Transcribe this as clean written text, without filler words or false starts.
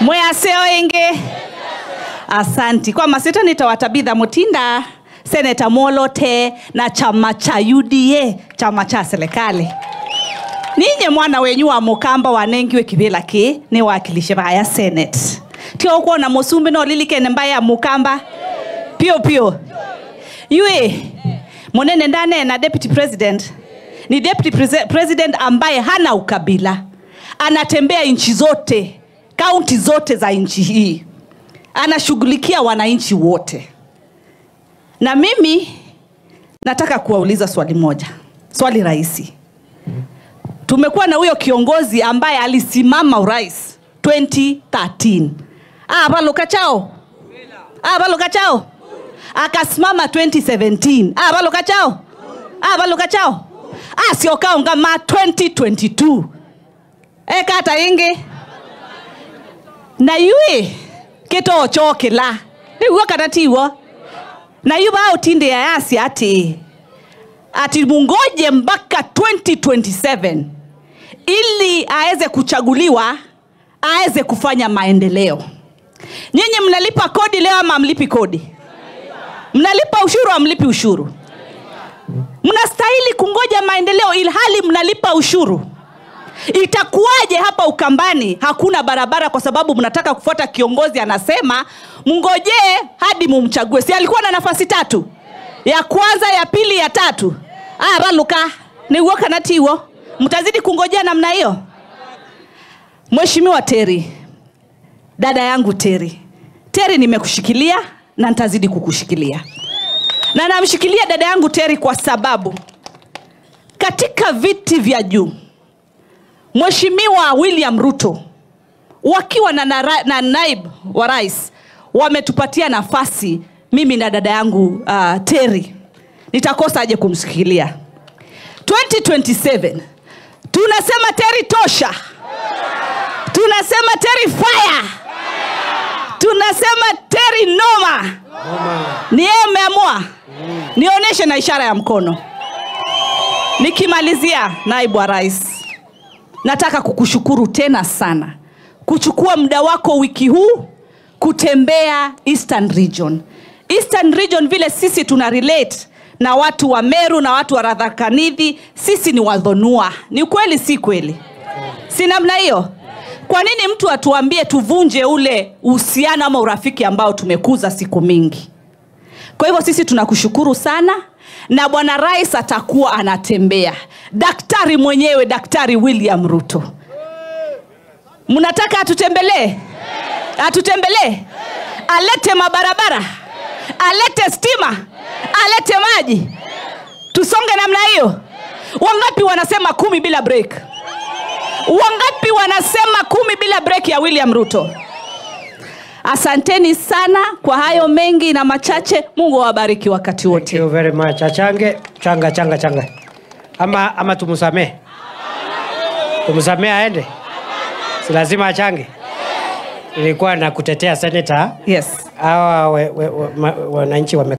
mwaseo inge. Asanti. Kwa masita nitawatabitha Mutinda, Senator Molote na chama cha UDA, chama cha serikali. Ninye mwana wenyu wa Mukamba wanengiwe kibela ki ni wakilishe baya Senate. Tio kwa na Musumbi no lilike mbaya Mukamba. Pio. Yue monene ndane na deputy president. Ni deputy president ambaye hana ukabila. Anatembea nchi zote, kaunti zote za nchi hii. Anashughulikia wananchi wote. Na mimi nataka kuwauliza swali moja. Swali rahisi. Tumekuwa na huyo kiongozi ambaye alisimama urais 2013. Baloka chao. Akasimama 2017. Baloka chao. Sio kaunga ma 2022. Kata inge. Na yue keto chokela. Ni wakanatiwa. Na yuba utinde ya yasi ati mungoje mpaka 2027 ili aeze kuchaguliwa, aeze kufanya maendeleo. Nyinyi mnalipa kodi leo ama mlipi kodi? Mnalipa ushuru ama mlipi ushuru? Mnastahili kungoja maendeleo ilhali mnalipa ushuru. Itakuwaje hapa Ukambani hakuna barabara kwa sababu mnataka kufuata kiongozi anasema mungoje hadi mumchague? Si alikuwa na nafasi 3? Ya kwanza, ya pili, ya 3. Baluka ni woka natiwo. Mtazidi kungojea namna hiyo? Mheshimiwa Terry, dada yangu Terry, nimekushikilia na nitazidi kukushikilia. Na namshikilia dada yangu Terry kwa sababu katika viti vya juu Mheshimiwa William Ruto wakiwa na naibu wa rais wametupatia nafasi mimi na dada yangu Terry. Nitakosa aje kumsikilia 2027. Tunasema Terry tosha. Tunasema Terry fire. Tunasema Terry noma. Ni yeye ameamua. Nionyeshe na ishara ya mkono. Nikimalizia, naibu wa rais, nataka kukushukuru tena sana kuchukua muda wako wiki huu kutembea Eastern Region. Eastern Region vile sisi tuna relate na watu wa Meru na watu wa Tharaka Nithi, sisi ni wadhonua. Ni kweli si kweli? Si namna hiyo? Kwa nini mtu atuambie tuvunje ule uhusiano ama urafiki ambao tumekuza siku mingi? Kwa hivyo sisi tunakushukuru sana na bwana rais atakuwa anatembea. Daktari mwenyewe, Daktari William Ruto. Mnataka atutembelee? Atutembelee? Alete mabarabara, alete stima, alete maji. Tusonge namna hiyo. Wangapi wanasema 10 bila break? Wangapi wanasema 10 bila break ya William Ruto? Asanteni sana kwa hayo mengi na machache. Mungu awabariki wakati wote. Thank you very much. Achange, changa. Ama tumusamee. Tumusamee aende. Si lazima achange. Ilikuwa na kutetea senator. Yes. Hawa wananchi wame